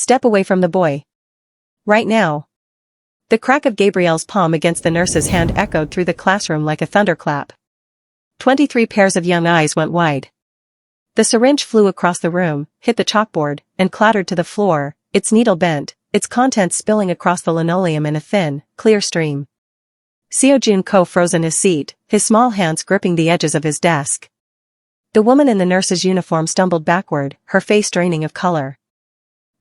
Step away from the boy. Right now. The crack of Gabrielle's palm against the nurse's hand echoed through the classroom like a thunderclap. 23 pairs of young eyes went wide. The syringe flew across the room, hit the chalkboard, and clattered to the floor, its needle bent, its contents spilling across the linoleum in a thin, clear stream. Seo-jun Ko froze in his seat, his small hands gripping the edges of his desk. The woman in the nurse's uniform stumbled backward, her face draining of color.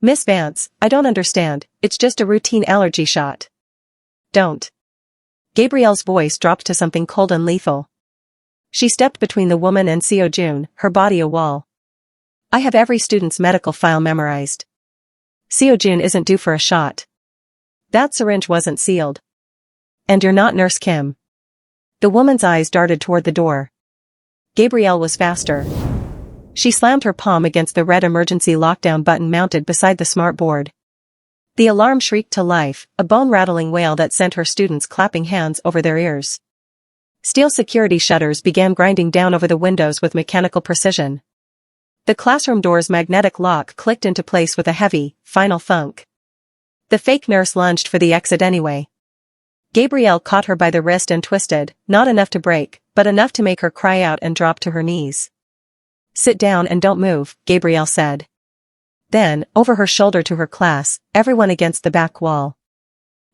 Miss Vance, I don't understand, it's just a routine allergy shot. Don't. Gabrielle's voice dropped to something cold and lethal. She stepped between the woman and Seo-jun, her body a wall. I have every student's medical file memorized. Seo-jun isn't due for a shot. That syringe wasn't sealed. And you're not Nurse Kim. The woman's eyes darted toward the door. Gabrielle was faster. She slammed her palm against the red emergency lockdown button mounted beside the smart board. The alarm shrieked to life, a bone-rattling wail that sent her students clapping hands over their ears. Steel security shutters began grinding down over the windows with mechanical precision. The classroom door's magnetic lock clicked into place with a heavy, final thunk. The fake nurse lunged for the exit anyway. Gabrielle caught her by the wrist and twisted, not enough to break, but enough to make her cry out and drop to her knees. Sit down and don't move, Gabrielle said. Then, over her shoulder to her class, everyone against the back wall.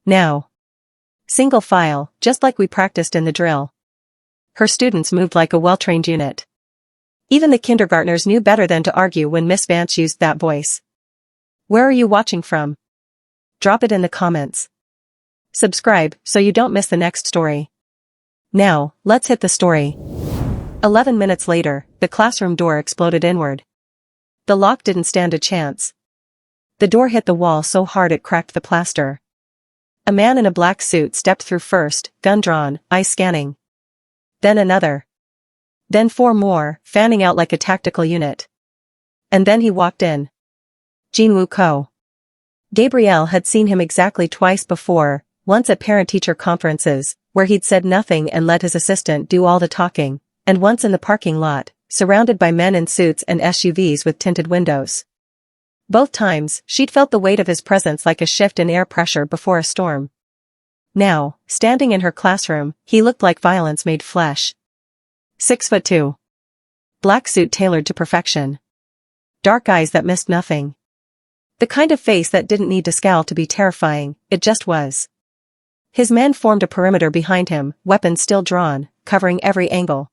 Now. Single file, just like we practiced in the drill. Her students moved like a well-trained unit. Even the kindergartners knew better than to argue when Miss Vance used that voice. Where are you watching from? Drop it in the comments. Subscribe so you don't miss the next story. Now, let's hit the story. 11 minutes later, the classroom door exploded inward. The lock didn't stand a chance. The door hit the wall so hard it cracked the plaster. A man in a black suit stepped through first, gun drawn, eyes scanning. Then another. Then 4 more, fanning out like a tactical unit. And then he walked in. Jin-woo Ko. Gabrielle had seen him exactly twice before, once at parent-teacher conferences, where he'd said nothing and let his assistant do all the talking, and once in the parking lot, surrounded by men in suits and SUVs with tinted windows. Both times, she'd felt the weight of his presence like a shift in air pressure before a storm. Now, standing in her classroom, he looked like violence made flesh. 6'2". Black suit tailored to perfection. Dark eyes that missed nothing. The kind of face that didn't need to scowl to be terrifying, it just was. His men formed a perimeter behind him, weapons still drawn, covering every angle.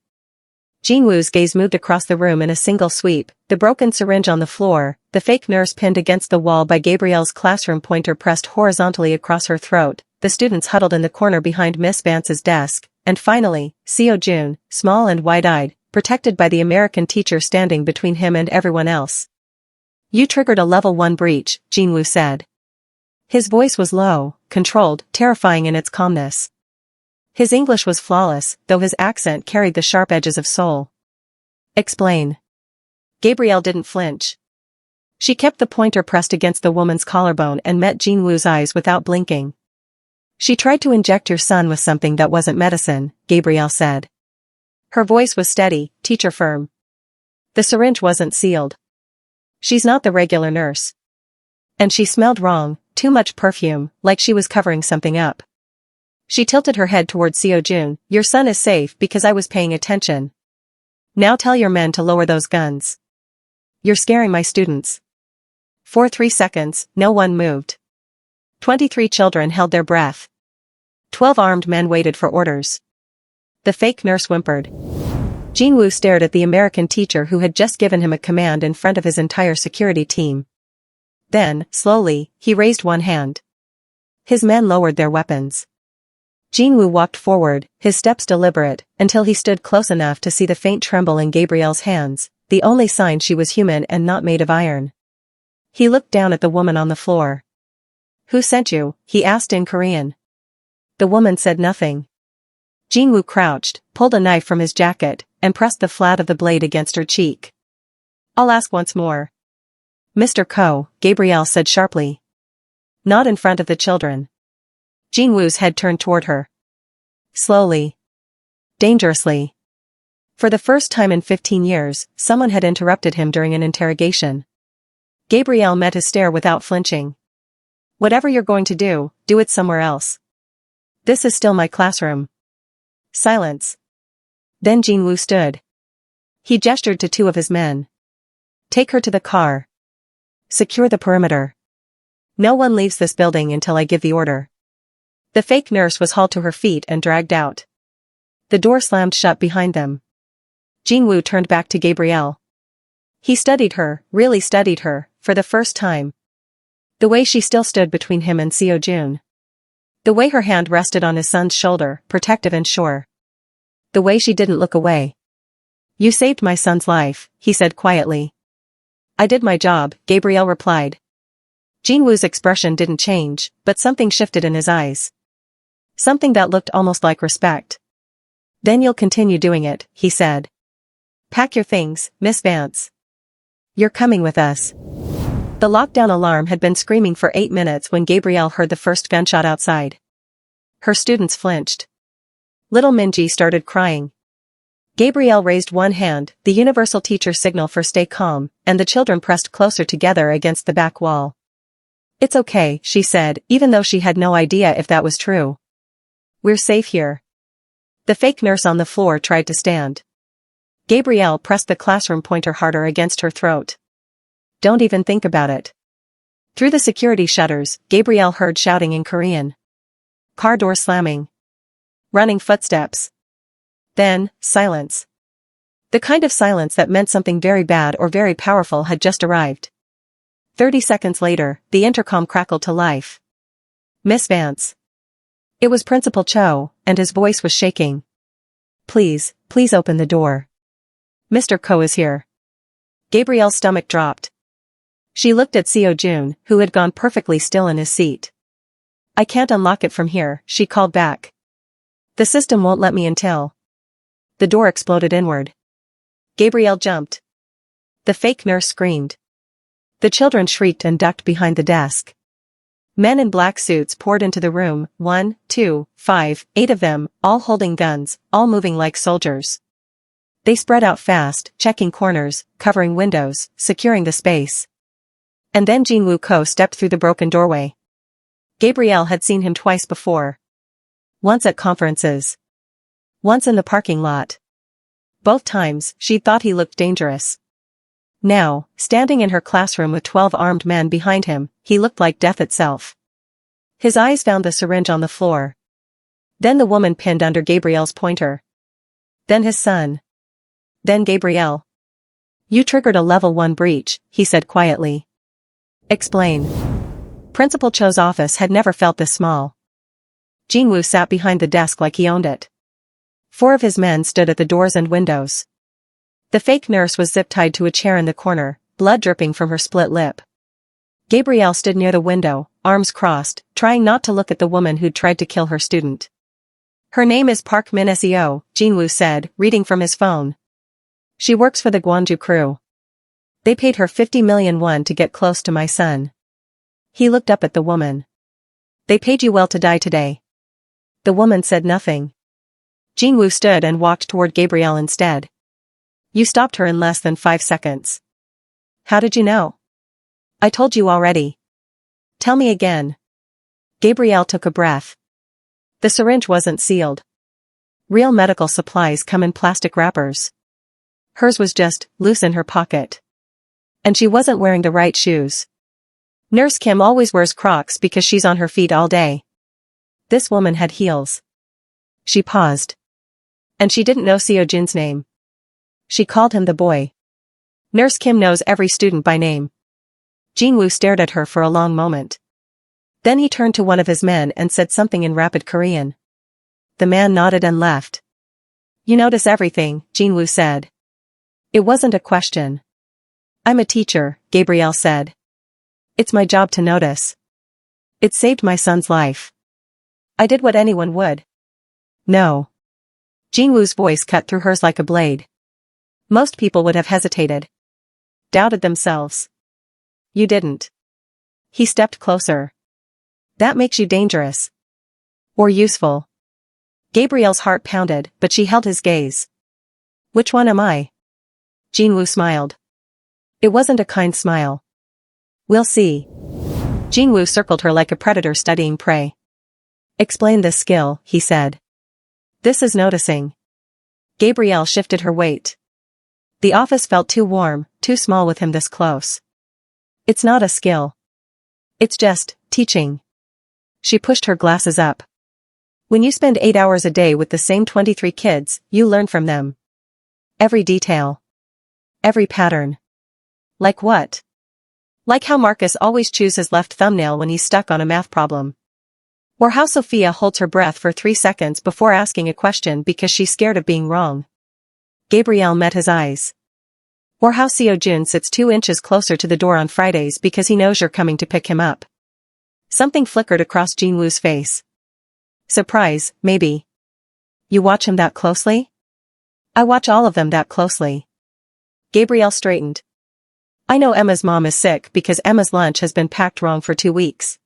Jin-woo's gaze moved across the room in a single sweep, the broken syringe on the floor, the fake nurse pinned against the wall by Gabrielle's classroom pointer pressed horizontally across her throat, the students huddled in the corner behind Miss Vance's desk, and finally, Seo-jun, small and wide-eyed, protected by the American teacher standing between him and everyone else. You triggered a level 1 breach, Jin-woo said. His voice was low, controlled, terrifying in its calmness. His English was flawless, though his accent carried the sharp edges of soul. Explain. Gabrielle didn't flinch. She kept the pointer pressed against the woman's collarbone and met Jin-woo's eyes without blinking. She tried to inject your son with something that wasn't medicine, Gabrielle said. Her voice was steady, teacher firm. The syringe wasn't sealed. She's not the regular nurse. And she smelled wrong, too much perfume, like she was covering something up. She tilted her head toward Seo-jun. Your son is safe because I was paying attention. Now tell your men to lower those guns. You're scaring my students. For 3 seconds, no one moved. 23 children held their breath. 12 armed men waited for orders. The fake nurse whimpered. Jin-woo stared at the American teacher who had just given him a command in front of his entire security team. Then, slowly, he raised one hand. His men lowered their weapons. Jin-woo walked forward, his steps deliberate, until he stood close enough to see the faint tremble in Gabrielle's hands, the only sign she was human and not made of iron. He looked down at the woman on the floor. Who sent you? He asked in Korean. The woman said nothing. Jin-woo crouched, pulled a knife from his jacket, and pressed the flat of the blade against her cheek. I'll ask once more. Mr. Ko, Gabrielle said sharply. Not in front of the children. Jin-woo's head turned toward her. Slowly. Dangerously. For the first time in 15 years, someone had interrupted him during an interrogation. Gabrielle met his stare without flinching. Whatever you're going to do, do it somewhere else. This is still my classroom. Silence. Then Jinwoo stood. He gestured to two of his men. Take her to the car. Secure the perimeter. No one leaves this building until I give the order. The fake nurse was hauled to her feet and dragged out. The door slammed shut behind them. Jinwoo turned back to Gabrielle. He studied her, really studied her, for the first time. The way she still stood between him and Seo-jun. The way her hand rested on his son's shoulder, protective and sure. The way she didn't look away. You saved my son's life, he said quietly. I did my job, Gabrielle replied. Jinwoo's expression didn't change, but something shifted in his eyes. Something that looked almost like respect. Then you'll continue doing it, he said. Pack your things, Miss Vance. You're coming with us. The lockdown alarm had been screaming for 8 minutes when Gabrielle heard the first gunshot outside. Her students flinched. Little Minji started crying. Gabrielle raised one hand, the universal teacher signal for stay calm, and the children pressed closer together against the back wall. It's okay, she said, even though she had no idea if that was true. We're safe here. The fake nurse on the floor tried to stand. Gabrielle pressed the classroom pointer harder against her throat. Don't even think about it. Through the security shutters, Gabrielle heard shouting in Korean. Car door slamming. Running footsteps. Then, silence. The kind of silence that meant something very bad or very powerful had just arrived. 30 seconds later, the intercom crackled to life. Miss Vance. It was Principal Cho, and his voice was shaking. Please open the door. Mr. Ko is here. Gabrielle's stomach dropped. She looked at Seo-jun, who had gone perfectly still in his seat. I can't unlock it from here, she called back. The system won't let me until. The door exploded inward. Gabrielle jumped. The fake nurse screamed. The children shrieked and ducked behind the desk. Men in black suits poured into the room, 1, 2, 5, 8 of them, all holding guns, all moving like soldiers. They spread out fast, checking corners, covering windows, securing the space. And then Jinwoo Ko stepped through the broken doorway. Gabrielle had seen him twice before. Once at conferences. Once in the parking lot. Both times, she'd thought he looked dangerous. Now, standing in her classroom with 12 armed men behind him, he looked like death itself. His eyes found the syringe on the floor. Then the woman pinned under Gabrielle's pointer. Then his son. Then Gabrielle. You triggered a level 1 breach, he said quietly. Explain. Principal Cho's office had never felt this small. Jinwoo sat behind the desk like he owned it. 4 of his men stood at the doors and windows. The fake nurse was zip-tied to a chair in the corner, blood dripping from her split lip. Gabrielle stood near the window, arms crossed, trying not to look at the woman who'd tried to kill her student. Her name is Park Min-seo, Jinwoo said, reading from his phone. She works for the Gwonju crew. They paid her 50 million won to get close to my son. He looked up at the woman. They paid you well to die today. The woman said nothing. Jinwoo stood and walked toward Gabrielle instead. You stopped her in less than 5 seconds. How did you know? I told you already. Tell me again. Gabrielle took a breath. The syringe wasn't sealed. Real medical supplies come in plastic wrappers. Hers was just loose in her pocket. And she wasn't wearing the right shoes. Nurse Kim always wears Crocs because she's on her feet all day. This woman had heels. She paused. And she didn't know Seo-jun's name. She called him the boy. Nurse Kim knows every student by name. Jinwoo stared at her for a long moment. Then he turned to one of his men and said something in rapid Korean. The man nodded and left. You notice everything, Jinwoo said. It wasn't a question. I'm a teacher, Gabrielle said. It's my job to notice. It saved my son's life. I did what anyone would. No. Jinwoo's voice cut through hers like a blade. Most people would have hesitated. Doubted themselves. You didn't. He stepped closer. That makes you dangerous. Or useful. Gabrielle's heart pounded, but she held his gaze. Which one am I? Jinwoo smiled. It wasn't a kind smile. We'll see. Jingwu circled her like a predator studying prey. Explain this skill, he said. This is noticing. Gabrielle shifted her weight. The office felt too warm, too small with him this close. It's not a skill. It's just teaching. She pushed her glasses up. When you spend 8 hours a day with the same 23 kids, you learn from them. Every detail. Every pattern. Like what? Like how Marcus always chews his left thumbnail when he's stuck on a math problem. Or how Sophia holds her breath for 3 seconds before asking a question because she's scared of being wrong. Gabrielle met his eyes. Or how Seo-jun sits 2 inches closer to the door on Fridays because he knows you're coming to pick him up. Something flickered across Jingwoo's face. Surprise, maybe. You watch him that closely? I watch all of them that closely. Gabrielle straightened. I know Emma's mom is sick because Emma's lunch has been packed wrong for 2 weeks.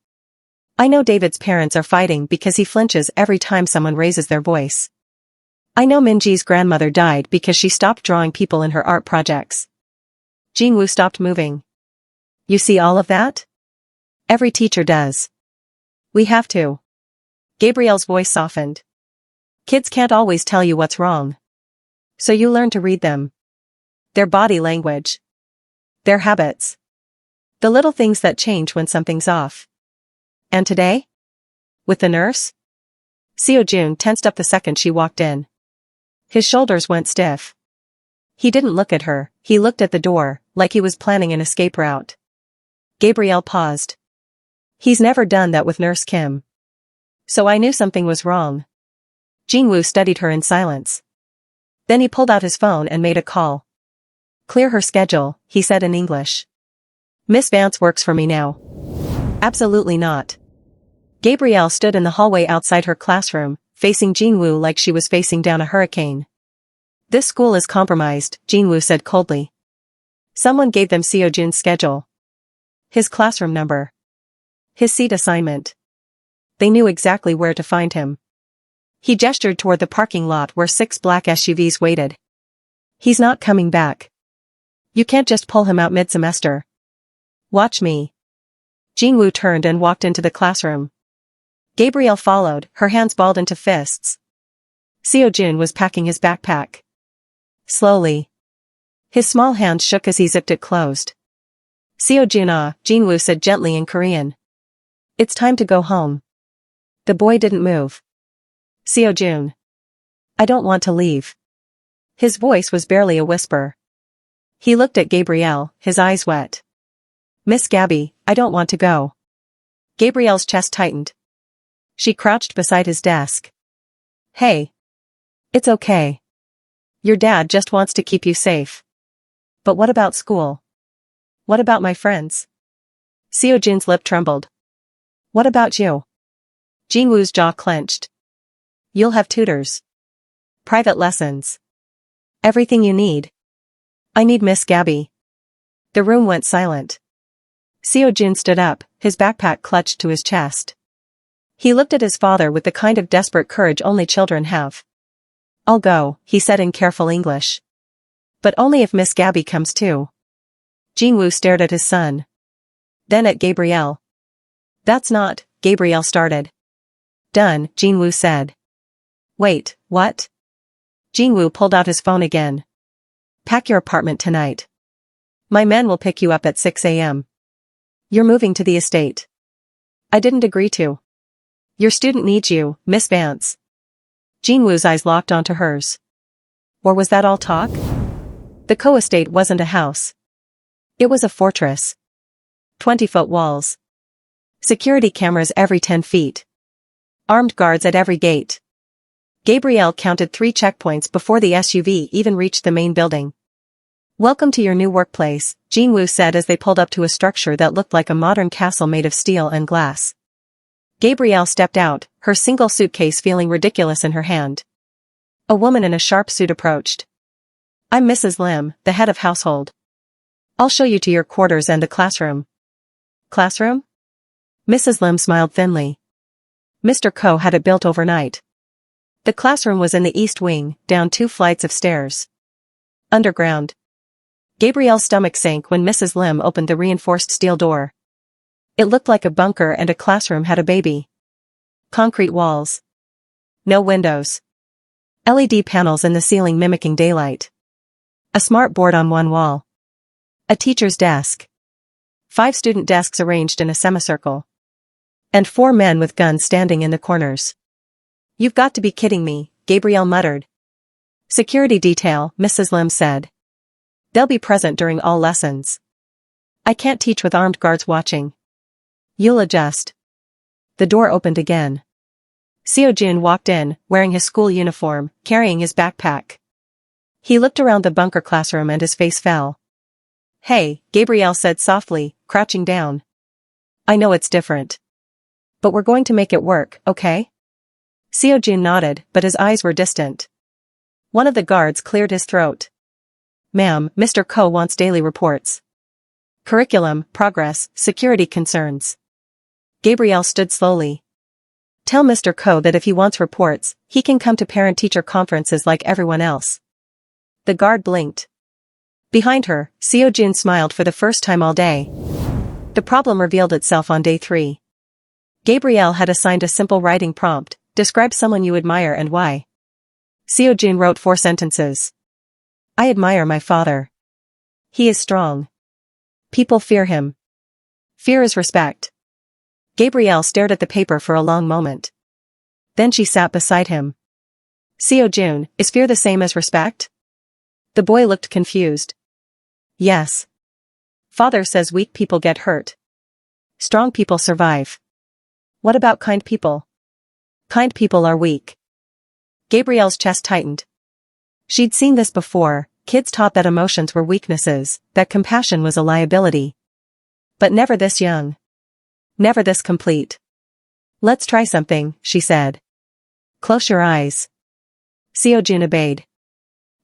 I know David's parents are fighting because he flinches every time someone raises their voice. I know Minji's grandmother died because she stopped drawing people in her art projects. Jingwoo stopped moving. You see all of that? Every teacher does. We have to. Gabrielle's voice softened. Kids can't always tell you what's wrong. So you learn to read them. Their body language. Their habits. The little things that change when something's off. And today? With the nurse? Seo-jun tensed up the second she walked in. His shoulders went stiff. He didn't look at her, he looked at the door, like he was planning an escape route. Gabrielle paused. He's never done that with Nurse Kim. So I knew something was wrong. Jingwoo studied her in silence. Then he pulled out his phone and made a call. Clear her schedule, he said in English. Miss Vance works for me now. Absolutely not. Gabrielle stood in the hallway outside her classroom, facing Jingwoo like she was facing down a hurricane. This school is compromised, Jingwoo said coldly. Someone gave them Seo-jun's schedule. His classroom number. His seat assignment. They knew exactly where to find him. He gestured toward the parking lot where 6 black SUVs waited. He's not coming back. You can't just pull him out mid-semester. Watch me. Jingwoo turned and walked into the classroom. Gabrielle followed, her hands balled into fists. Seo-jun was packing his backpack. Slowly. His small hand shook as he zipped it closed. Seo-jun, Jingwoo said gently in Korean. It's time to go home. The boy didn't move. Seo-jun. I don't want to leave. His voice was barely a whisper. He looked at Gabrielle, his eyes wet. Miss Gabby, I don't want to go. Gabrielle's chest tightened. She crouched beside his desk. Hey. It's okay. Your dad just wants to keep you safe. But what about school? What about my friends? Seo-jun's lip trembled. What about you? Jingwoo's jaw clenched. You'll have tutors. Private lessons. Everything you need. I need Miss Gabby. The room went silent. Seo-jun stood up, his backpack clutched to his chest. He looked at his father with the kind of desperate courage only children have. I'll go, he said in careful English. But only if Miss Gabby comes too. Jingwoo stared at his son. Then at Gabrielle. That's not, Gabrielle started. Done, Jingwoo said. Wait, what? Jingwoo pulled out his phone again. Pack your apartment tonight. My men will pick you up at 6 a.m. You're moving to the estate. I didn't agree to. Your student needs you, Miss Vance. Jingwoo's eyes locked onto hers. Or was that all talk? The co-estate wasn't a house. It was a fortress. 20-foot walls. Security cameras every 10 feet. Armed guards at every gate. Gabrielle counted 3 checkpoints before the SUV even reached the main building. Welcome to your new workplace, Jingwoo said as they pulled up to a structure that looked like a modern castle made of steel and glass. Gabrielle stepped out, her single suitcase feeling ridiculous in her hand. A woman in a sharp suit approached. I'm Mrs. Lim, the head of household. I'll show you to your quarters and the classroom. Classroom? Mrs. Lim smiled thinly. Mr. Ko had it built overnight. The classroom was in the east wing, down 2 flights of stairs. Underground. Gabrielle's stomach sank when Mrs. Lim opened the reinforced steel door. It looked like a bunker and a classroom had a baby. Concrete walls. No windows. LED panels in the ceiling mimicking daylight. A smart board on one wall. A teacher's desk. 5 student desks arranged in a semicircle. And 4 men with guns standing in the corners. "You've got to be kidding me," Gabrielle muttered. "Security detail," Mrs. Lim said. "They'll be present during all lessons. I can't teach with armed guards watching. You'll adjust." The door opened again. Seo-jun walked in, wearing his school uniform, carrying his backpack. He looked around the bunker classroom and his face fell. "Hey," Gabrielle said softly, crouching down. "I know it's different. But we're going to make it work, okay?" Seo-jun nodded, but his eyes were distant. One of the guards cleared his throat. "Ma'am, Mr. Ko wants daily reports. Curriculum, progress, security concerns." Gabrielle stood slowly. "Tell Mr. Ko that if he wants reports, he can come to parent-teacher conferences like everyone else." The guard blinked. Behind her, Seo-jun smiled for the first time all day. The problem revealed itself on day 3. Gabrielle had assigned a simple writing prompt: describe someone you admire and why. Seo-jun wrote 4 sentences. "I admire my father. He is strong. People fear him. Fear is respect." Gabrielle stared at the paper for a long moment. Then she sat beside him. "Seo-jun, is fear the same as respect?" The boy looked confused. "Yes. Father says weak people get hurt. Strong people survive. What about kind people?" "Kind people are weak." Gabrielle's chest tightened. She'd seen this before. Kids taught that emotions were weaknesses, that compassion was a liability. But never this young. Never this complete. "Let's try something," she said. "Close your eyes." Seo-jun obeyed.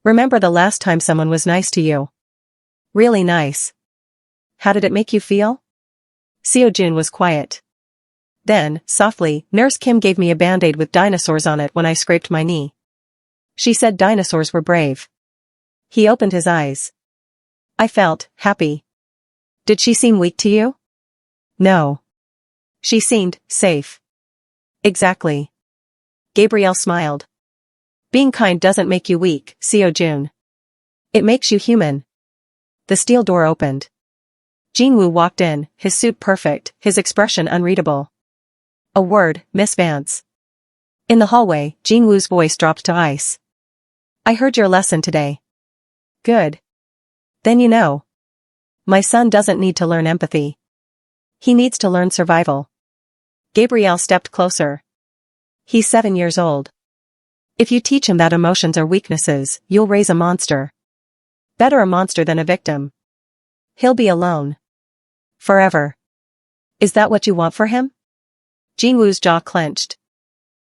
"Remember the last time someone was nice to you? Really nice. How did it make you feel?" Seo-jun was quiet. Then, softly, "Nurse Kim gave me a band-aid with dinosaurs on it when I scraped my knee. She said dinosaurs were brave." He opened his eyes. "I felt happy." "Did she seem weak to you?" "No. She seemed safe." "Exactly." Gabrielle smiled. "Being kind doesn't make you weak, Seo-jun. It makes you human." The steel door opened. Jinwoo walked in, his suit perfect, his expression unreadable. "A word, Miss Vance." In the hallway, Jinwoo's voice dropped to ice. "I heard your lesson today." "Good. Then you know. My son doesn't need to learn empathy. He needs to learn survival." Gabrielle stepped closer. "He's 7 years old. If you teach him that emotions are weaknesses, you'll raise a monster. Better a monster than a victim. He'll be alone. Forever. Is that what you want for him?" Jinwoo's jaw clenched.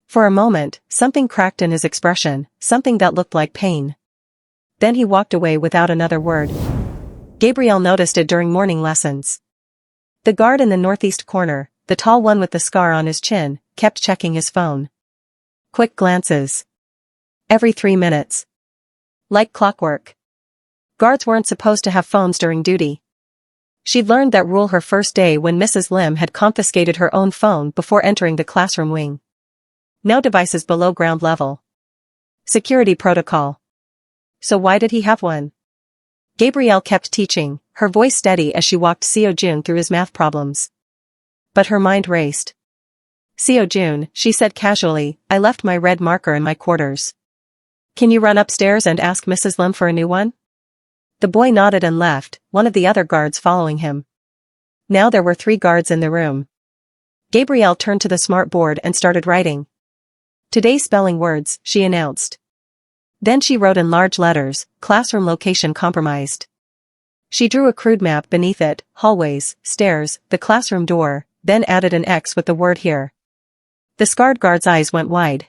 For a moment, something cracked in his expression, something that looked like pain. Then he walked away without another word. Gabrielle noticed it during morning lessons. The guard in the northeast corner, the tall one with the scar on his chin, kept checking his phone. Quick glances. Every 3 minutes. Like clockwork. Guards weren't supposed to have phones during duty. She'd learned that rule her first day when Mrs. Lim had confiscated her own phone before entering the classroom wing. No devices below ground level. Security protocol. So why did he have one? Gabrielle kept teaching, her voice steady as she walked Seo-jun through his math problems. But her mind raced. "Seo-jun," she said casually, "I left my red marker in my quarters. Can you run upstairs and ask Mrs. Lim for a new one?" The boy nodded and left, one of the other guards following him. Now there were 3 guards in the room. Gabrielle turned to the smart board and started writing. "Today's spelling words," she announced. Then she wrote in large letters, "Classroom location compromised." She drew a crude map beneath it, hallways, stairs, the classroom door, then added an X with the word "here." The scarred guard's eyes went wide.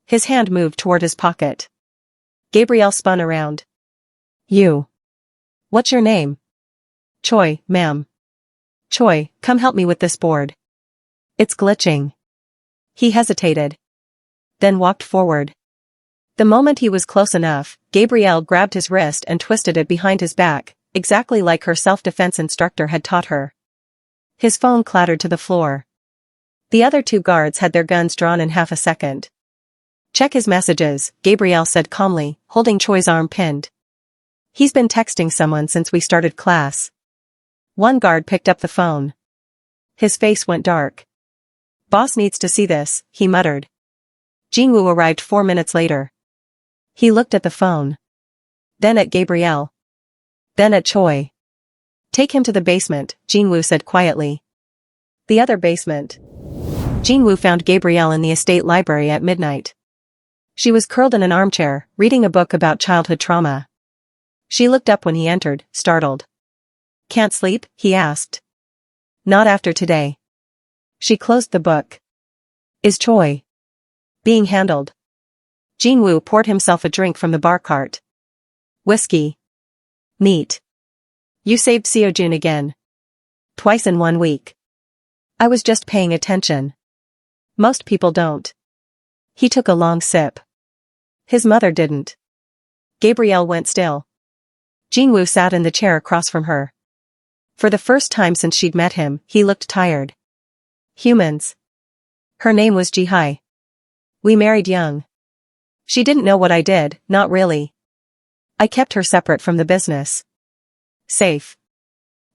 His hand moved toward his pocket. Gabrielle spun around. "You. What's your name?" "Choi, ma'am." "Choi, come help me with this board. It's glitching." He hesitated. Then walked forward. The moment he was close enough, Gabrielle grabbed his wrist and twisted it behind his back, exactly like her self-defense instructor had taught her. His phone clattered to the floor. The other two guards had their guns drawn in half a second. Check his messages, Gabrielle said calmly, holding Choi's arm pinned. He's been texting someone since we started class. One guard picked up the phone. His face went dark. Boss needs to see this, he muttered. Jingwoo arrived 4 minutes later. He looked at the phone. Then at Gabrielle. Then at Choi. Take him to the basement, Jingwoo said quietly. The other basement. Jingwoo found Gabrielle in the estate library at midnight. She was curled in an armchair, reading a book about childhood trauma. She looked up when he entered, startled. Can't sleep? He asked. Not after today. She closed the book. Is Choi being handled? Jingwoo poured himself a drink from the bar cart. Whiskey. Neat. You saved Seojun again. Twice in 1 week. I was just paying attention. Most people don't. He took a long sip. His mother didn't. Gabrielle went still. Jingwoo sat in the chair across from her. For the first time since she'd met him, he looked tired. Humans. Her name was Jihai. We married young. She didn't know what I did, not really. I kept her separate from the business. Safe.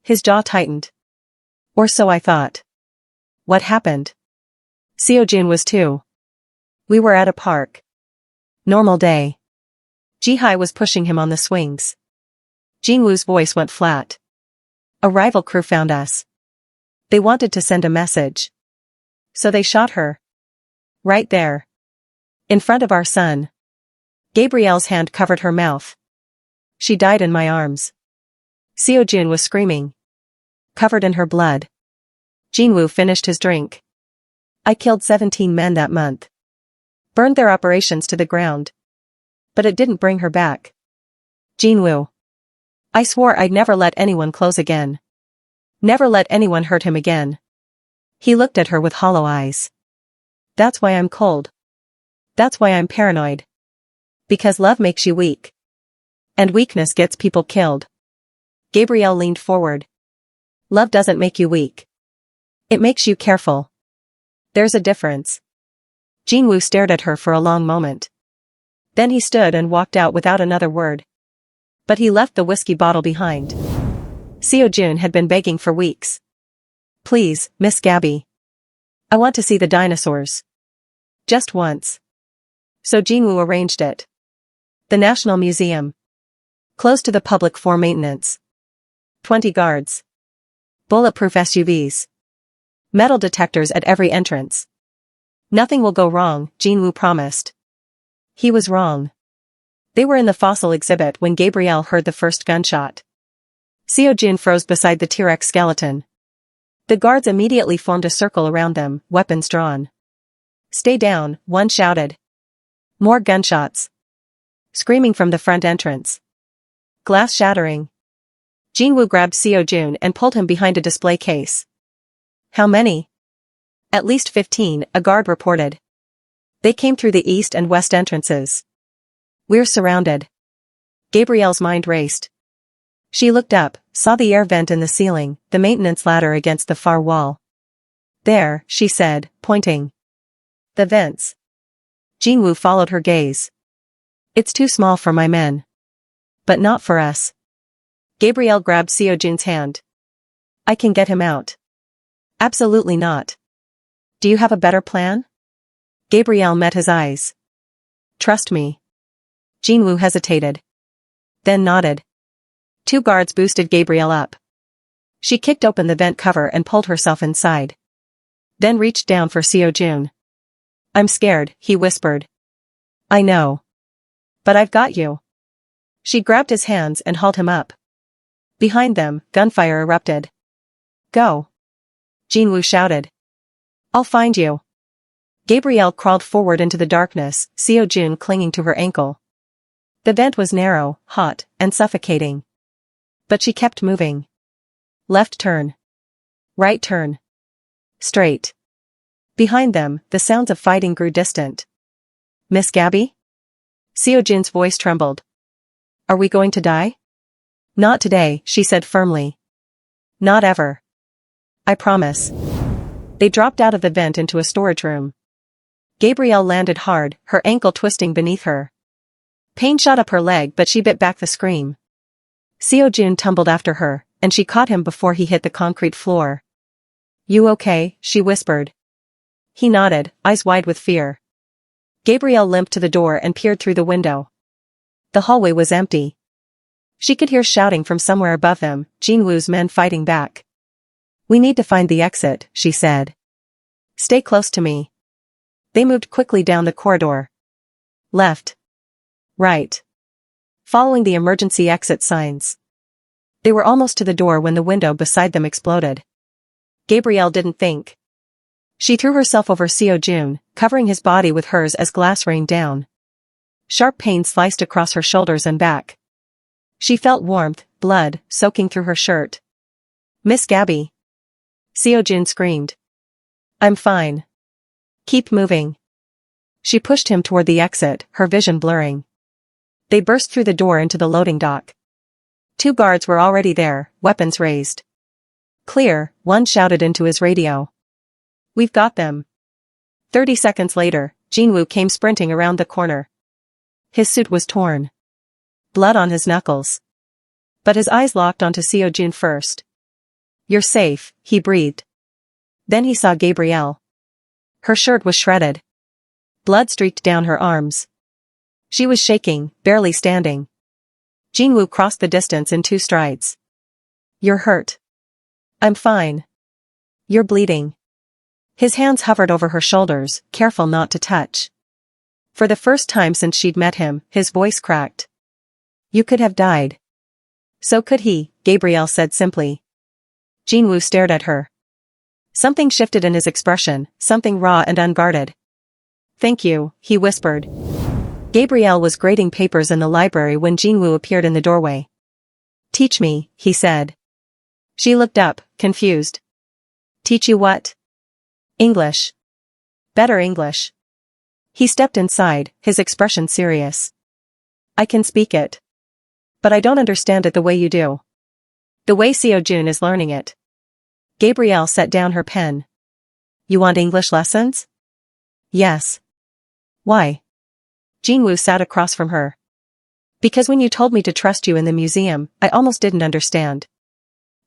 His jaw tightened. Or so I thought. What happened? Seojun was too. We were at a park. Normal day. Jihai was pushing him on the swings. Jingwoo's voice went flat. A rival crew found us. They wanted to send a message. So they shot her. Right there. In front of our son. Gabrielle's hand covered her mouth. She died in my arms. Seojun was screaming. Covered in her blood. Jingwoo finished his drink. I killed 17 men that month. Burned their operations to the ground. But it didn't bring her back. Jingwoo. I swore I'd never let anyone close again. Never let anyone hurt him again. He looked at her with hollow eyes. That's why I'm cold. That's why I'm paranoid. Because love makes you weak. And weakness gets people killed. Gabrielle leaned forward. Love doesn't make you weak. It makes you careful. There's a difference. Jingwoo stared at her for a long moment. Then he stood and walked out without another word. But he left the whiskey bottle behind. Seojun had been begging for weeks. Please, Miss Gabby. I want to see the dinosaurs. Just once. So Jingwoo arranged it. The National Museum. Closed to the public for maintenance. 20 guards. Bulletproof SUVs. Metal detectors at every entrance. Nothing will go wrong, Jingwoo promised. He was wrong. They were in the fossil exhibit when Gabrielle heard the first gunshot. Seojun froze beside the T-Rex skeleton. The guards immediately formed a circle around them, weapons drawn. Stay down, one shouted. More gunshots. Screaming from the front entrance. Glass shattering. Jingwoo grabbed Seojun and pulled him behind a display case. How many? At least 15, a guard reported. They came through the east and west entrances. We're surrounded. Gabrielle's mind raced. She looked up, saw the air vent in the ceiling, the maintenance ladder against the far wall. There, she said, pointing. The vents. Jingwoo followed her gaze. It's too small for my men. But not for us. Gabrielle grabbed Seojun's hand. I can get him out. Absolutely not. Do you have a better plan? Gabrielle met his eyes. Trust me. Jingwoo hesitated. Then nodded. 2 guards boosted Gabrielle up. She kicked open the vent cover and pulled herself inside. Then reached down for Seojun. I'm scared, he whispered. I know. But I've got you. She grabbed his hands and hauled him up. Behind them, gunfire erupted. Go. Jingwoo shouted. I'll find you. Gabrielle crawled forward into the darkness, Seojun clinging to her ankle. The vent was narrow, hot, and suffocating. But she kept moving. Left turn. Right turn. Straight. Behind them, the sounds of fighting grew distant. Miss Gabby? Seo-jun's voice trembled. Are we going to die? Not today, she said firmly. Not ever. I promise. They dropped out of the vent into a storage room. Gabrielle landed hard, her ankle twisting beneath her. Pain shot up her leg but she bit back the scream. Seo-jun tumbled after her, and she caught him before he hit the concrete floor. You okay? She whispered. He nodded, eyes wide with fear. Gabrielle limped to the door and peered through the window. The hallway was empty. She could hear shouting from somewhere above them, Jinwoo's men fighting back. We need to find the exit, she said. Stay close to me. They moved quickly down the corridor. Left. Right. Following the emergency exit signs. They were almost to the door when the window beside them exploded. Gabrielle didn't think. She threw herself over Seo-jun, covering his body with hers as glass rained down. Sharp pain sliced across her shoulders and back. She felt warmth, blood, soaking through her shirt. Miss Gabby. Seo-jun screamed. I'm fine. Keep moving. She pushed him toward the exit, her vision blurring. They burst through the door into the loading dock. 2 guards were already there, weapons raised. Clear, one shouted into his radio. We've got them. 30 seconds later, Jinwoo came sprinting around the corner. His suit was torn. Blood on his knuckles. But his eyes locked onto Seo-jun first. You're safe, he breathed. Then he saw Gabrielle. Her shirt was shredded. Blood streaked down her arms. She was shaking, barely standing. Jinwoo crossed the distance in 2 strides. You're hurt. I'm fine. You're bleeding. His hands hovered over her shoulders, careful not to touch. For the first time since she'd met him, his voice cracked. You could have died. So could he, Gabrielle said simply. Jinwoo stared at her. Something shifted in his expression, something raw and unguarded. Thank you, he whispered. Gabrielle was grading papers in the library when Jinwoo appeared in the doorway. Teach me, he said. She looked up, confused. Teach you what? English. Better English. He stepped inside, his expression serious. I can speak it. But I don't understand it the way you do. The way Seo-jun is learning it. Gabrielle set down her pen. You want English lessons? Yes. Why? Jinwoo sat across from her. Because when you told me to trust you in the museum, I almost didn't understand.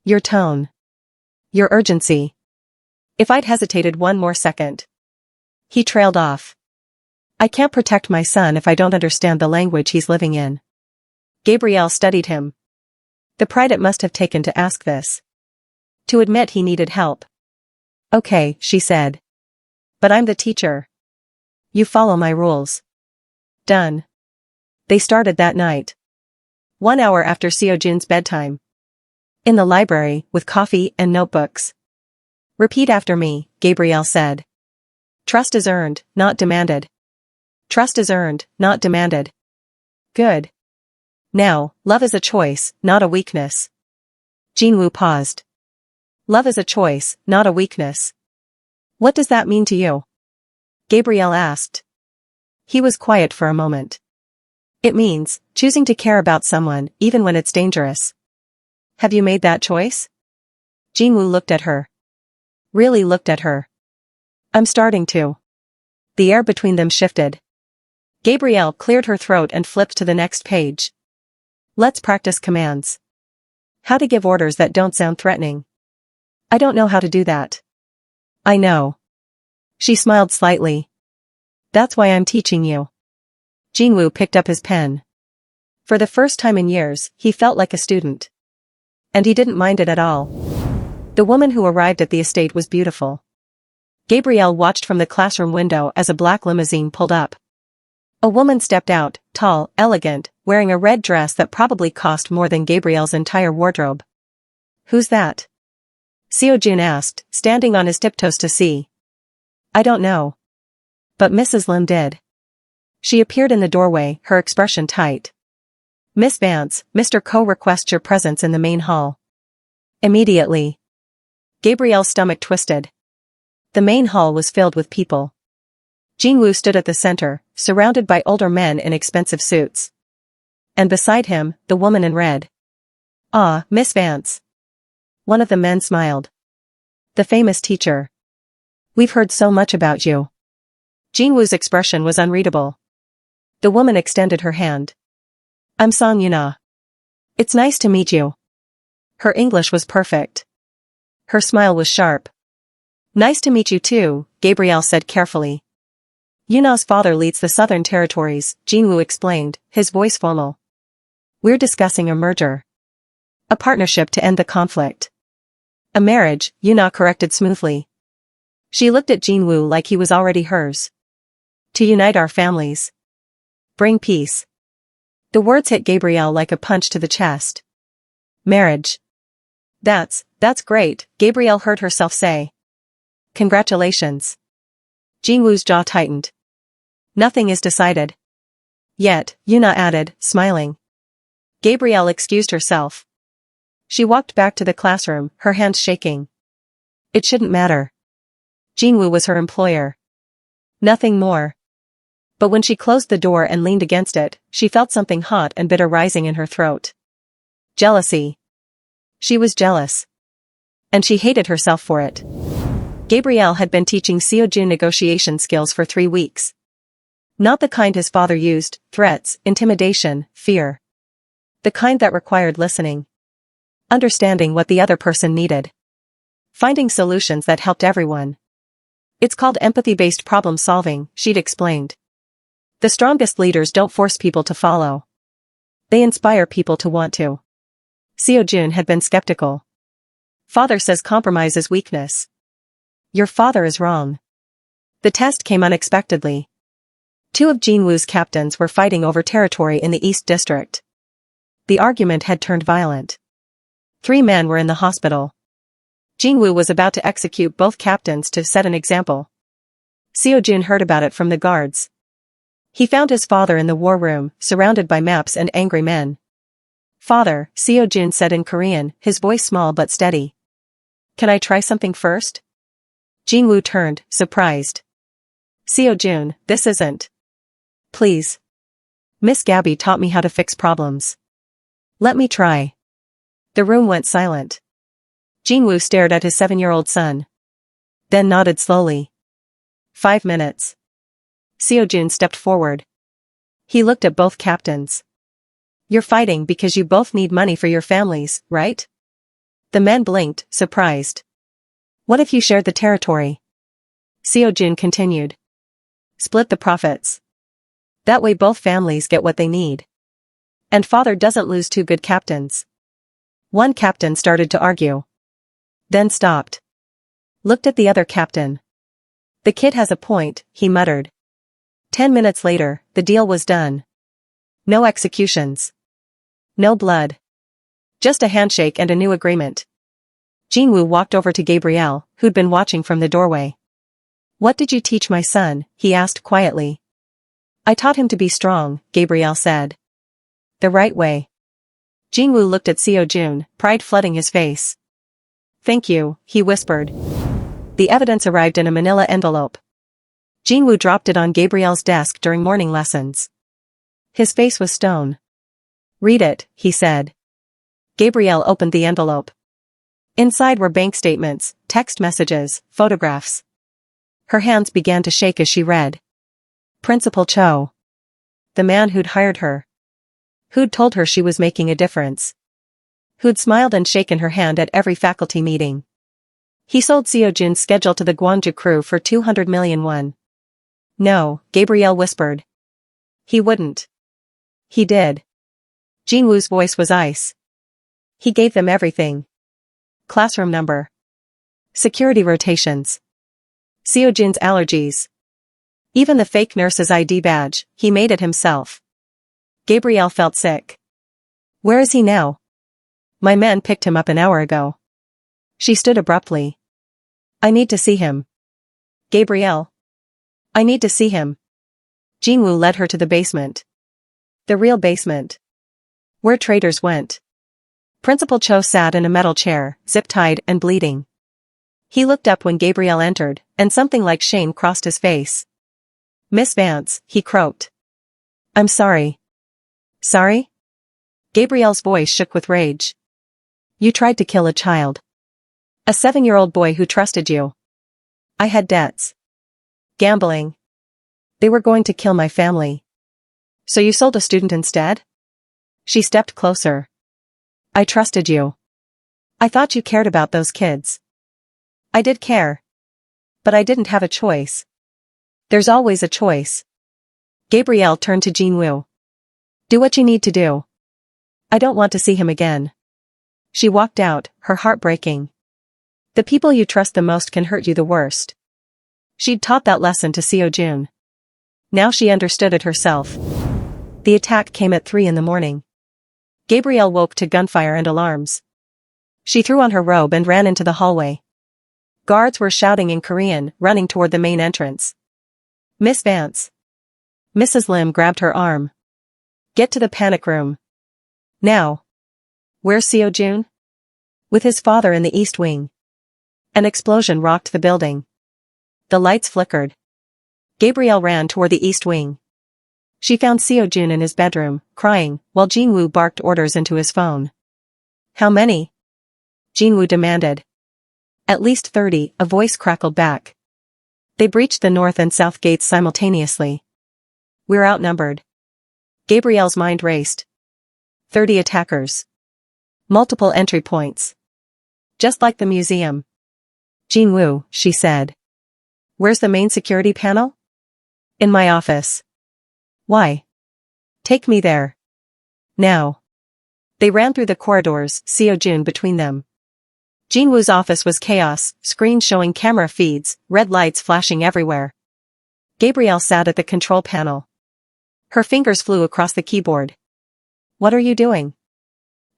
Your tone. Your urgency. If I'd hesitated one more second. He trailed off. I can't protect my son if I don't understand the language he's living in. Gabrielle studied him. The pride it must have taken to ask this. To admit he needed help. Okay, she said. But I'm the teacher. You follow my rules. Done. They started that night. 1 hour after Seo-jun's bedtime. In the library, with coffee and notebooks. Repeat after me, Gabrielle said. Trust is earned, not demanded. Trust is earned, not demanded. Good. Now, love is a choice, not a weakness. Jinwoo paused. Love is a choice, not a weakness. What does that mean to you? Gabrielle asked. He was quiet for a moment. It means choosing to care about someone, even when it's dangerous. Have you made that choice? Jinwoo looked at her. Really looked at her. I'm starting to. The air between them shifted. Gabrielle cleared her throat and flipped to the next page. Let's practice commands. How to give orders that don't sound threatening. I don't know how to do that. I know. She smiled slightly. That's why I'm teaching you. Jinwoo picked up his pen. For the first time in years, he felt like a student. And he didn't mind it at all. The woman who arrived at the estate was beautiful. Gabrielle watched from the classroom window as a black limousine pulled up. A woman stepped out, tall, elegant, wearing a red dress that probably cost more than Gabrielle's entire wardrobe. Who's that? Seo-jun asked, standing on his tiptoes to see. I don't know. But Mrs. Lim did. She appeared in the doorway, her expression tight. Miss Vance, Mr. Ko requests your presence in the main hall. Immediately. Gabrielle's stomach twisted. The main hall was filled with people. Jinwoo stood at the center, surrounded by older men in expensive suits. And beside him, the woman in red. "Ah, Miss Vance." One of the men smiled. "The famous teacher. We've heard so much about you." Jinwoo's expression was unreadable. The woman extended her hand. "I'm Song Yuna. It's nice to meet you." Her English was perfect. Her smile was sharp. "Nice to meet you too," Gabrielle said carefully. "Yuna's father leads the Southern Territories," Jinwoo explained, his voice formal. "We're discussing a merger. A partnership to end the conflict." "A marriage," Yuna corrected smoothly. She looked at Jinwoo like he was already hers. "To unite our families. Bring peace." The words hit Gabrielle like a punch to the chest. "Marriage. That's great," Gabrielle heard herself say. "Congratulations." Jinwoo's jaw tightened. "Nothing is decided yet," Yuna added, smiling. Gabrielle excused herself. She walked back to the classroom, her hands shaking. It shouldn't matter. Jinwoo was her employer. Nothing more. But when she closed the door and leaned against it, she felt something hot and bitter rising in her throat. Jealousy. She was jealous. And she hated herself for it. Gabrielle had been teaching Seojun negotiation skills for 3 weeks. Not the kind his father used: threats, intimidation, fear. The kind that required listening. Understanding what the other person needed. Finding solutions that helped everyone. "It's called empathy-based problem solving," she'd explained. "The strongest leaders don't force people to follow. They inspire people to want to." Seojun had been skeptical. "Father says compromise is weakness." "Your father is wrong." The test came unexpectedly. 2 of Jinwoo's captains were fighting over territory in the East District. The argument had turned violent. 3 men were in the hospital. Jinwoo was about to execute both captains to set an example. Seojun heard about it from the guards. He found his father in the war room, surrounded by maps and angry men. "Father," Seojun said in Korean, his voice small but steady. "Can I try something first?" Jinwoo turned, surprised. "Seojun, this isn't." "Please. Miss Gabby taught me how to fix problems. Let me try." The room went silent. Jinwoo stared at his 7-year-old son. Then nodded slowly. 5 minutes. Seojun stepped forward. He looked at both captains. "You're fighting because you both need money for your families, right?" The men blinked, surprised. "What if you shared the territory?" Seojun continued. "Split the profits. That way both families get what they need. And father doesn't lose 2 good captains." One captain started to argue. Then stopped. Looked at the other captain. "The kid has a point," he muttered. 10 minutes later, the deal was done. No executions. No blood. Just a handshake and a new agreement. Jinwoo walked over to Gabrielle, who'd been watching from the doorway. "What did you teach my son?" he asked quietly. "I taught him to be strong," Gabrielle said. "The right way." Jinwoo looked at Seojun, pride flooding his face. "Thank you," he whispered. The evidence arrived in a manila envelope. Jinwoo dropped it on Gabrielle's desk during morning lessons. His face was stone. "Read it," he said. Gabrielle opened the envelope. Inside were bank statements, text messages, photographs. Her hands began to shake as she read. Principal Cho. The man who'd hired her. Who'd told her she was making a difference. Who'd smiled and shaken her hand at every faculty meeting. He sold Seojun's schedule to the Gwangju crew for 200 million won. "No," Gabrielle whispered. "He wouldn't." "He did." Jinwoo's voice was ice. "He gave them everything. Classroom number. Security rotations. Seojun's allergies. Even the fake nurse's ID badge, he made it himself." Gabrielle felt sick. "Where is he now?" "My men picked him up an hour ago." She stood abruptly. "I need to see him." "Gabrielle. I need to see him." Jinwoo led her to the basement. The real basement. Where traitors went. Principal Cho sat in a metal chair, zip-tied and bleeding. He looked up when Gabrielle entered, and something like shame crossed his face. Miss Vance, he croaked. I'm sorry. Sorry? Gabrielle's voice shook with rage. You tried to kill a child. A 7-year-old boy who trusted you. I had debts. Gambling. They were going to kill my family. So you sold a student instead? She stepped closer. I trusted you. I thought you cared about those kids. I did care. But I didn't have a choice. There's always a choice. Gabrielle turned to Jinwoo. Do what you need to do. I don't want to see him again. She walked out, her heart breaking. The people you trust the most can hurt you the worst. She'd taught that lesson to Seo-jun. Now she understood it herself. The attack came at 3 a.m. Gabrielle woke to gunfire and alarms. She threw on her robe and ran into the hallway. Guards were shouting in Korean, running toward the main entrance. Miss Vance. Mrs. Lim grabbed her arm. Get to the panic room. Now. Where's Seo-jun? With his father in the East Wing. An explosion rocked the building. The lights flickered. Gabrielle ran toward the East Wing. She found Seo-jun in his bedroom, crying, while Jinwoo barked orders into his phone. How many? Jinwoo demanded. At least 30, a voice crackled back. They breached the north and south gates simultaneously. We're outnumbered. Gabrielle's mind raced. 30 attackers. Multiple entry points. Just like the museum. Jinwoo, she said. Where's the main security panel? In my office. Why? Take me there. Now. They ran through the corridors, Seo-jun between them. Jinwoo's office was chaos, screens showing camera feeds, red lights flashing everywhere. Gabrielle sat at the control panel. Her fingers flew across the keyboard. What are you doing?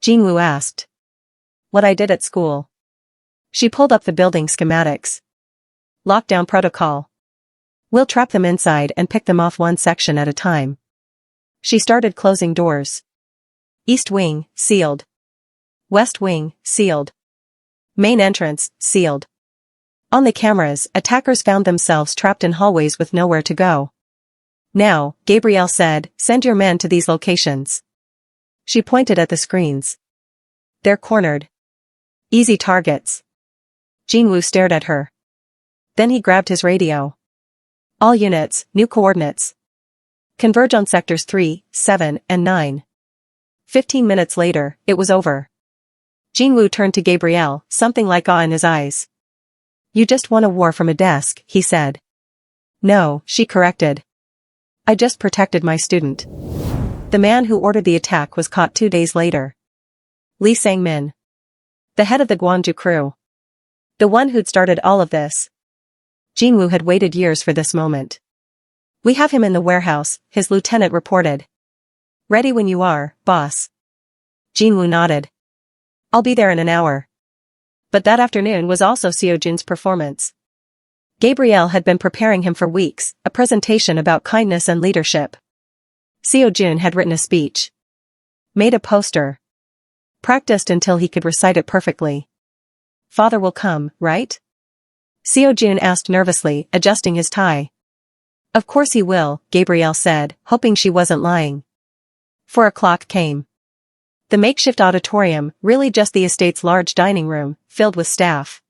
Jinwoo asked. What I did at school. She pulled up the building schematics. Lockdown protocol. We'll trap them inside and pick them off one section at a time. She started closing doors. East Wing, sealed. West Wing, sealed. Main entrance, sealed. On the cameras, attackers found themselves trapped in hallways with nowhere to go. Now, Gabrielle said, send your men to these locations. She pointed at the screens. They're cornered. Easy targets. Jinwoo stared at her. Then he grabbed his radio. All units, new coordinates. Converge on sectors 3, 7, and 9. 15 minutes later, it was over. Jinwoo turned to Gabrielle, something like awe in his eyes. You just won a war from a desk, he said. No, she corrected. I just protected my student. The man who ordered the attack was caught 2 days later. Lee Sang-min. The head of the Gwangju crew. The one who'd started all of this. Jinwoo had waited years for this moment. We have him in the warehouse, his lieutenant reported. Ready when you are, boss. Jinwoo nodded. I'll be there in an hour. But that afternoon was also Seo-jun's performance. Gabrielle had been preparing him for weeks, a presentation about kindness and leadership. Seo-jun had written a speech. Made a poster. Practiced until he could recite it perfectly. Father will come, right? Seo-jun asked nervously, adjusting his tie. Of course he will, Gabrielle said, hoping she wasn't lying. 4 o'clock came. The makeshift auditorium, really just the estate's large dining room, filled with staff.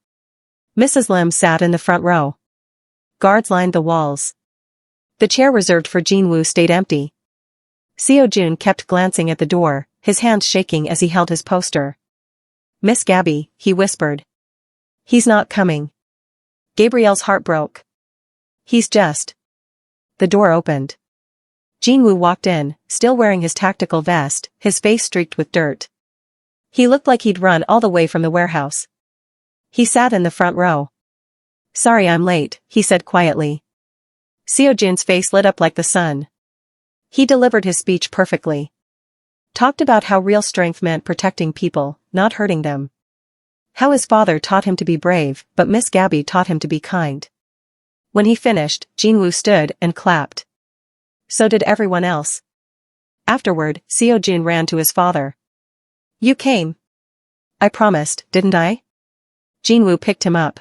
Mrs. Lim sat in the front row. Guards lined the walls. The chair reserved for Jinwoo stayed empty. Seo-jun kept glancing at the door, his hands shaking as he held his poster. Miss Gabby, he whispered. He's not coming. Gabrielle's heart broke. He's just. The door opened. Jinwoo walked in, still wearing his tactical vest, his face streaked with dirt. He looked like he'd run all the way from the warehouse. He sat in the front row. Sorry I'm late, he said quietly. Seo-jun's face lit up like the sun. He delivered his speech perfectly. Talked about how real strength meant protecting people, not hurting them. How his father taught him to be brave, but Miss Gabby taught him to be kind. When he finished, Jinwoo stood and clapped. So did everyone else. Afterward, Seo-jun ran to his father. You came. I promised, didn't I? Jinwoo picked him up.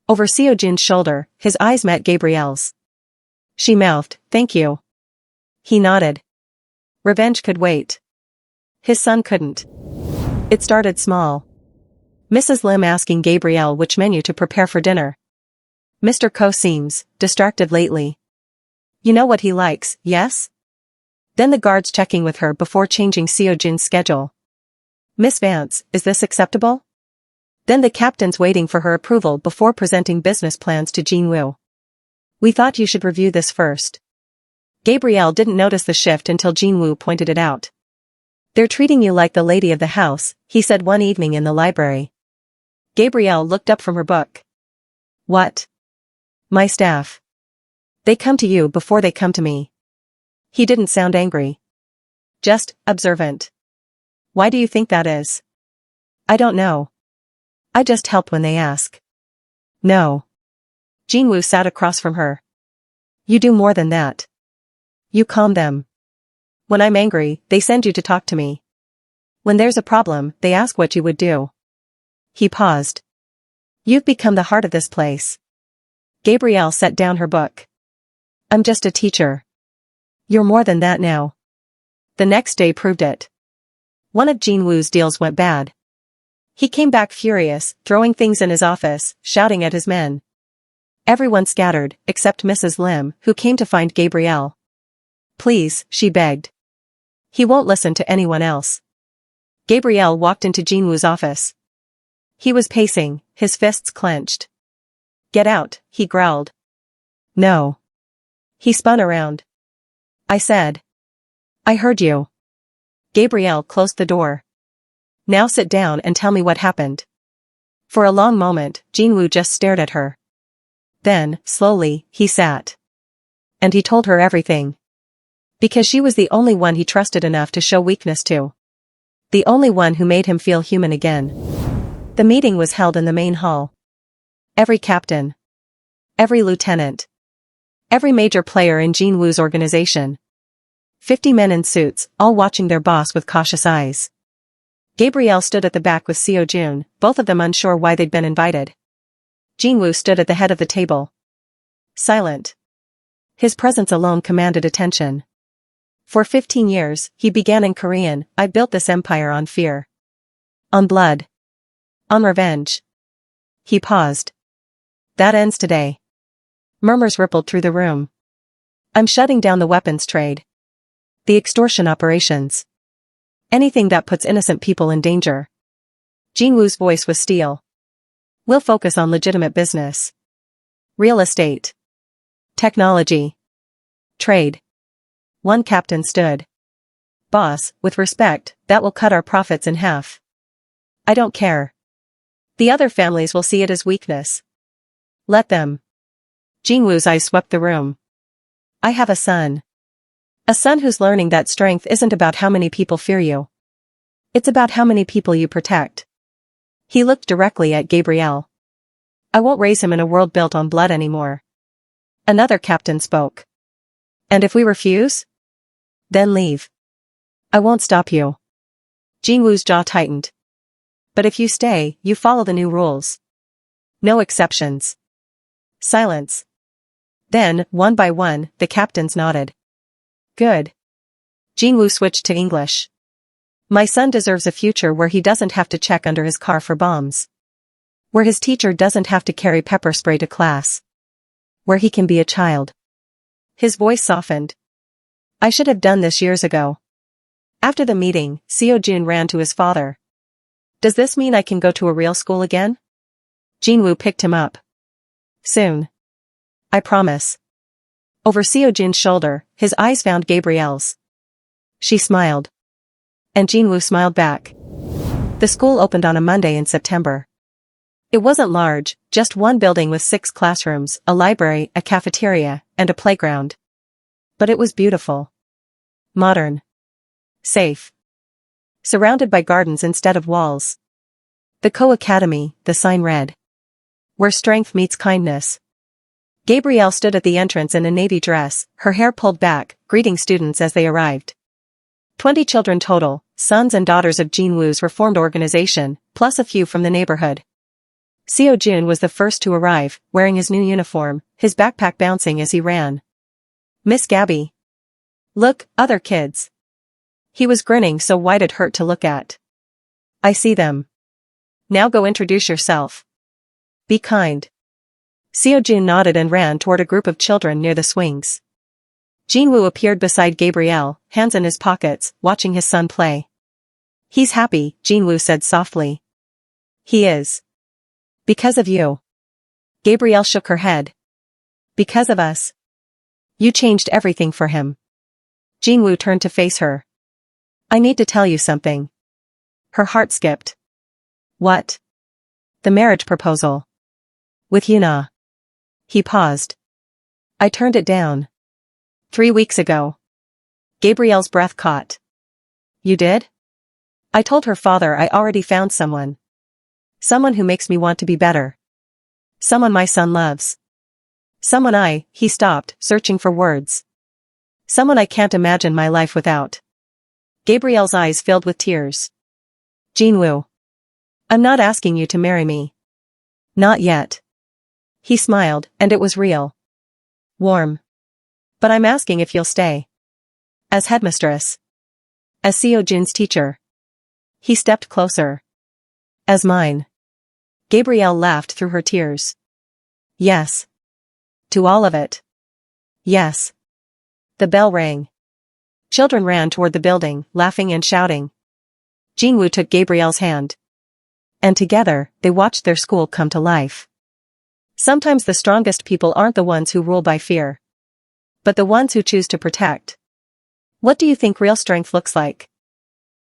Over Seo-jun's shoulder, his eyes met Gabrielle's. She mouthed, "Thank you." He nodded. Revenge could wait. His son couldn't. It started small. Mrs. Lim asking Gabrielle which menu to prepare for dinner. Mr. Ko seems distracted lately. You know what he likes, yes? Then the guards checking with her before changing Seo Jun's schedule. Miss Vance, is this acceptable? Then the captains waiting for her approval before presenting business plans to Jinwoo. We thought you should review this first. Gabrielle didn't notice the shift until Jinwoo pointed it out. They're treating you like the lady of the house, he said one evening in the library. Gabrielle looked up from her book. What? My staff. They come to you before they come to me. He didn't sound angry. Just observant. Why do you think that is? I don't know. I just help when they ask. No. Jinwoo sat across from her. You do more than that. You calm them. When I'm angry, they send you to talk to me. When there's a problem, they ask what you would do. He paused. You've become the heart of this place. Gabrielle set down her book. I'm just a teacher. You're more than that now. The next day proved it. One of Jinwoo's deals went bad. He came back furious, throwing things in his office, shouting at his men. Everyone scattered, except Mrs. Lim, who came to find Gabrielle. Please, she begged. He won't listen to anyone else. Gabrielle walked into Jinwoo's office. He was pacing, his fists clenched. Get out, he growled. No. He spun around. I said. I heard you. Gabrielle closed the door. Now sit down and tell me what happened. For a long moment, Jinwoo just stared at her. Then, slowly, he sat. And he told her everything. Because she was the only one he trusted enough to show weakness to. The only one who made him feel human again. The meeting was held in the main hall. Every captain. Every lieutenant. Every major player in Jinwoo's organization. 50 men in suits, all watching their boss with cautious eyes. Gabrielle stood at the back with Seo Jun, both of them unsure why they'd been invited. Jinwoo stood at the head of the table. Silent. His presence alone commanded attention. For 15 years, he began in Korean, I built this empire on fear. On blood. On revenge. He paused. That ends today. Murmurs rippled through the room. I'm shutting down the weapons trade. The extortion operations. Anything that puts innocent people in danger. Jinwoo's voice was steel. We'll focus on legitimate business. Real estate. Technology. Trade. One captain stood. Boss, with respect, that will cut our profits in half. I don't care. The other families will see it as weakness. Let them. Jinwoo's eyes swept the room. I have a son. A son who's learning that strength isn't about how many people fear you. It's about how many people you protect. He looked directly at Gabrielle. I won't raise him in a world built on blood anymore. Another captain spoke. And if we refuse? Then leave. I won't stop you. Jinwoo's jaw tightened. But if you stay, you follow the new rules. No exceptions. Silence. Then, one by one, the captains nodded. Good. Jinwoo switched to English. My son deserves a future where he doesn't have to check under his car for bombs. Where his teacher doesn't have to carry pepper spray to class. Where he can be a child. His voice softened. I should have done this years ago. After the meeting, Seo Jun ran to his father. Does this mean I can go to a real school again? Jinwoo picked him up. Soon. I promise. Over Seo Jun's shoulder, his eyes found Gabrielle's. She smiled. And Jinwoo smiled back. The school opened on a Monday in September. It wasn't large, just one building with 6 classrooms, a library, a cafeteria, and a playground. But it was beautiful. Modern. Safe. Surrounded by gardens instead of walls. The Ko Academy, the sign read. Where strength meets kindness. Gabrielle stood at the entrance in a navy dress, her hair pulled back, greeting students as they arrived. 20 children total, sons and daughters of Jinwoo's reformed organization, plus a few from the neighborhood. Seo Jun was the first to arrive, wearing his new uniform, his backpack bouncing as he ran. Miss Gabby. Look, other kids. He was grinning so wide it hurt to look at. I see them. Now go introduce yourself. Be kind. Seojun nodded and ran toward a group of children near the swings. Jinwoo appeared beside Gabriel, hands in his pockets, watching his son play. He's happy, Jinwoo said softly. He is. Because of you. Gabrielle shook her head. Because of us. You changed everything for him. Jinwoo turned to face her. I need to tell you something. Her heart skipped. What? The marriage proposal. With Yuna. He paused. I turned it down. 3 weeks ago. Gabrielle's breath caught. You did? I told her father I already found someone. Someone who makes me want to be better. Someone my son loves. Someone he stopped, searching for words. Someone I can't imagine my life without. Gabrielle's eyes filled with tears. Jinwoo. I'm not asking you to marry me. Not yet. He smiled, and it was real. Warm. But I'm asking if you'll stay. As headmistress. As Seojun's teacher. He stepped closer. As mine. Gabrielle laughed through her tears. Yes. To all of it. Yes. The bell rang. Children ran toward the building, laughing and shouting. Jinwoo took Gabrielle's hand. And together, they watched their school come to life. Sometimes the strongest people aren't the ones who rule by fear. But the ones who choose to protect. What do you think real strength looks like?